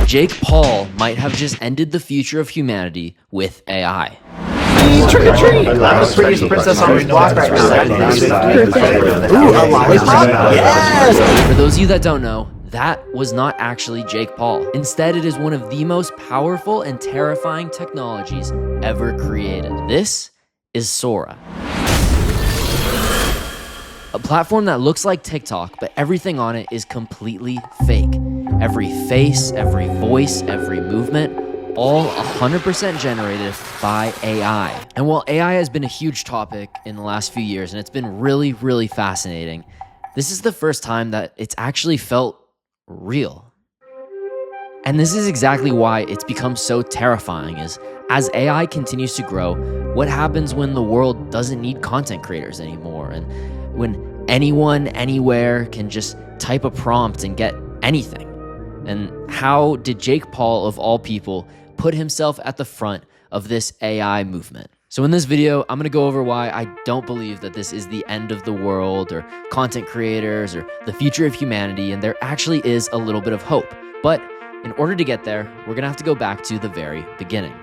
Jake Paul might have just ended the future of humanity with AI. Trick or treat! I'm the prettiest princess on the block right now. Ooh, a lollipop? Yes! For those of you that don't know, that was not actually Jake Paul. Instead, it is one of the most powerful and terrifying technologies ever created. This is Sora. A platform that looks like TikTok, but everything on it is completely fake. Every face, every voice, every movement, all 100% generated by AI. And while AI has been a huge topic in the last few years, and it's been really, really fascinating, this is the first time that it's actually felt real. And this is exactly why it's become so terrifying, is as AI continues to grow, what happens when the world doesn't need content creators anymore? And when anyone, anywhere can just type a prompt and get anything? And how did Jake Paul, of all people, put himself at the front of this AI movement? So in this video, I'm gonna go over why I don't believe that this is the end of the world or content creators or the future of humanity, and there actually is a little bit of hope. But in order to get there, we're gonna have to go back to the very beginning.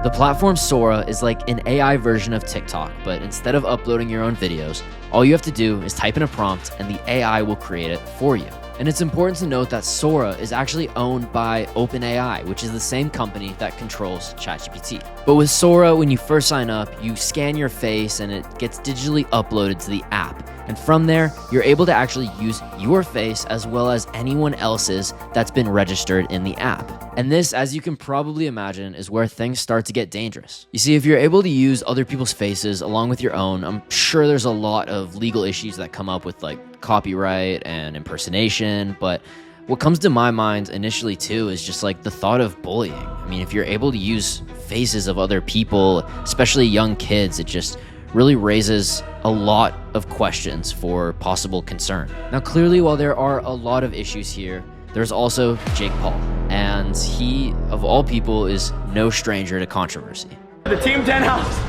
The platform Sora is like an AI version of TikTok, but instead of uploading your own videos, all you have to do is type in a prompt and the AI will create it for you. And it's important to note that Sora is actually owned by OpenAI, which is the same company that controls ChatGPT. But with Sora, when you first sign up, you scan your face and it gets digitally uploaded to the app. And from there, you're able to actually use your face as well as anyone else's that's been registered in the app. And this, as you can probably imagine, is where things start to get dangerous. You see, if you're able to use other people's faces along with your own, I'm sure there's a lot of legal issues that come up with like copyright and impersonation, but what comes to my mind initially too is just like the thought of bullying. I mean, if you're able to use faces of other people, especially young kids, it just really raises a lot of questions for possible concern. Now, clearly, while there are a lot of issues here, there's also Jake Paul, and he, of all people, is no stranger to controversy. The Team 10 house.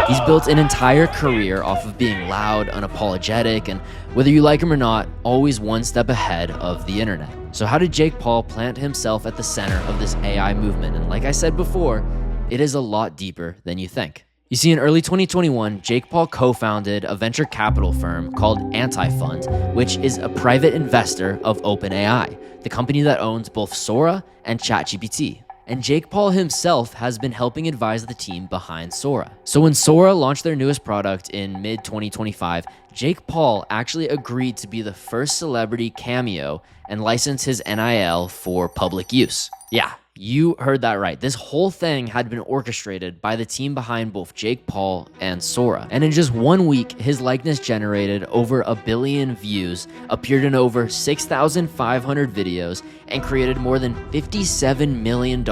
He's built an entire career off of being loud, unapologetic, and whether you like him or not, always one step ahead of the internet. So how did Jake Paul plant himself at the center of this AI movement? And like I said before, it is a lot deeper than you think. You see, in early 2021, Jake Paul co-founded a venture capital firm called Anti-Fund, which is a private investor of OpenAI, the company that owns both Sora and ChatGPT. And Jake Paul himself has been helping advise the team behind Sora. So when Sora launched their newest product in mid-2025, Jake Paul actually agreed to be the first celebrity cameo and license his NIL for public use. Yeah, you heard that right. This whole thing had been orchestrated by the team behind both Jake Paul and Sora. And in just 1 week, his likeness generated over 1 billion views, appeared in over 6,500 videos, and created more than $57 million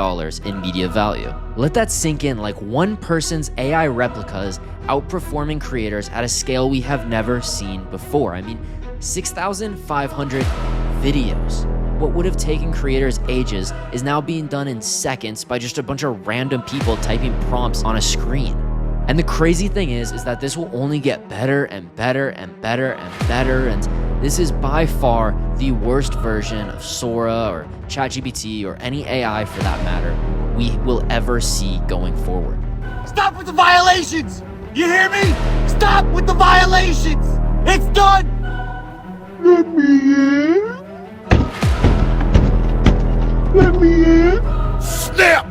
in media value. Let that sink in, like one person's AI replicas outperforming creators at a scale we have never seen before. I mean, 6,500 videos. What would have taken creators ages is now being done in seconds by just a bunch of random people typing prompts on a screen. And the crazy thing is that this will only get better and better and better and better, and this is by far the worst version of Sora or ChatGPT or any AI for that matter we will ever see going forward. Stop with the violations! You hear me? Stop with the violations! It's done! Let me in. Let me in. Snap!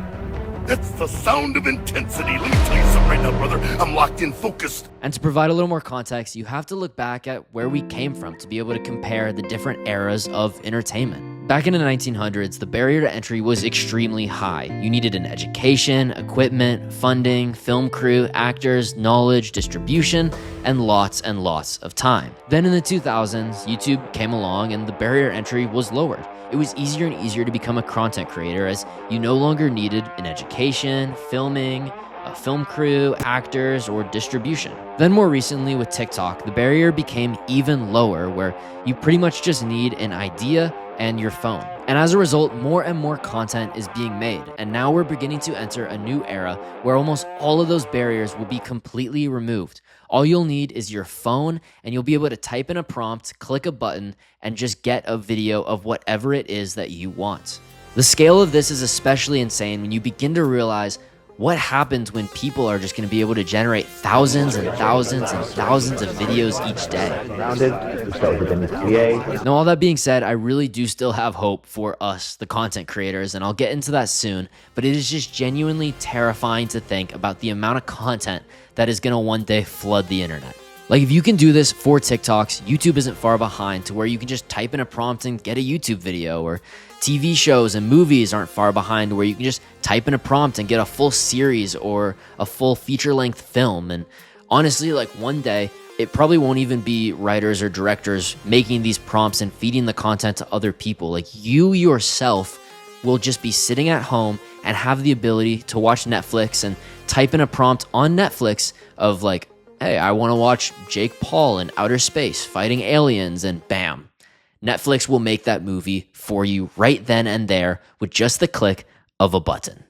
That's the sound of intensity. Let me tell you something right now, brother. I'm locked in, focused. And to provide a little more context, you have to look back at where we came from to be able to compare the different eras of entertainment. Back in the 1900s, the barrier to entry was extremely high. You needed an education, equipment, funding, film crew, actors, knowledge, distribution, and lots of time. Then in the 2000s, YouTube came along and the barrier to entry was lowered. It was easier and easier to become a content creator as you no longer needed an education, filming, a film crew, actors, or distribution. Then more recently with TikTok, the barrier became even lower, where you pretty much just need an idea and your phone. And as a result, more and more content is being made. And now we're beginning to enter a new era where almost all of those barriers will be completely removed. All you'll need is your phone, and you'll be able to type in a prompt, click a button, and just get a video of whatever it is that you want. The scale of this is especially insane when you begin to realize what happens when people are just going to be able to generate thousands and thousands and thousands of videos each day. Now, all that being said, I really do still have hope for us, the content creators, and I'll get into that soon, but it is just genuinely terrifying to think about the amount of content that is going to one day flood the internet. Like, if you can do this for TikToks, YouTube isn't far behind to where you can just type in a prompt and get a YouTube video, or TV shows and movies aren't far behind where you can just type in a prompt and get a full series or a full feature-length film. And honestly, like, one day, it probably won't even be writers or directors making these prompts and feeding the content to other people. Like, you yourself will just be sitting at home and have the ability to watch Netflix and type in a prompt on Netflix of like, hey, I want to watch Jake Paul in outer space fighting aliens, and bam, Netflix will make that movie for you right then and there with just the click of a button.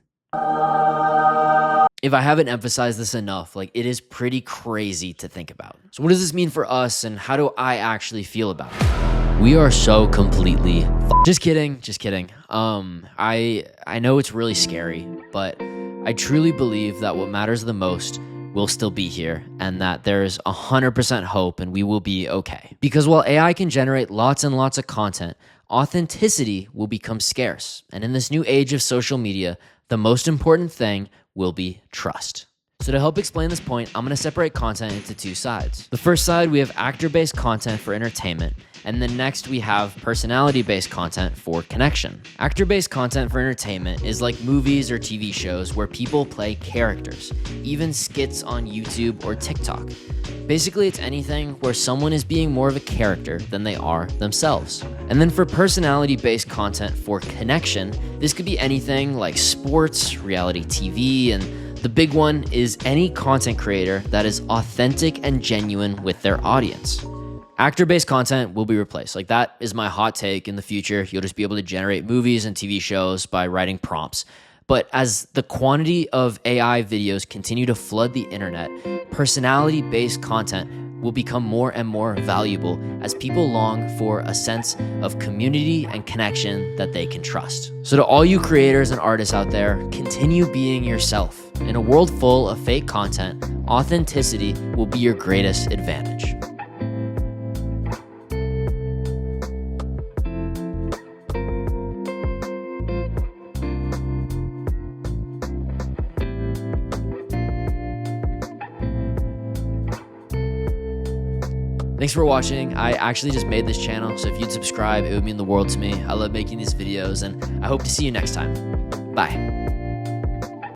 If I haven't emphasized this enough, like, it is pretty crazy to think about. So what does this mean for us, and how do I actually feel about it? We are so completely Just kidding. I know it's really scary, but I truly believe that what matters the most will still be here, and that there's 100% hope and we will be okay. Because while AI can generate lots and lots of content, authenticity will become scarce. And in this new age of social media, the most important thing will be trust. So to help explain this point, I'm going to separate content into two sides. The first side, we have actor-based content for entertainment, and then next we have personality-based content for connection. Actor-based content for entertainment is like movies or TV shows where people play characters, even skits on YouTube or TikTok. Basically, it's anything where someone is being more of a character than they are themselves. And then for personality-based content for connection, this could be anything like sports, reality TV, and the big one is any content creator that is authentic and genuine with their audience. Actor-based content will be replaced. Like, that is my hot take. In the future, you'll just be able to generate movies and TV shows by writing prompts. But as the quantity of AI videos continue to flood the internet, personality-based content will become more and more valuable as people long for a sense of community and connection that they can trust. So to all you creators and artists out there, continue being yourself. In a world full of fake content, authenticity will be your greatest advantage. Thanks for watching. I actually just made this channel, so if you'd subscribe, it would mean the world to me. I love making these videos, and I hope to see you next time. Bye.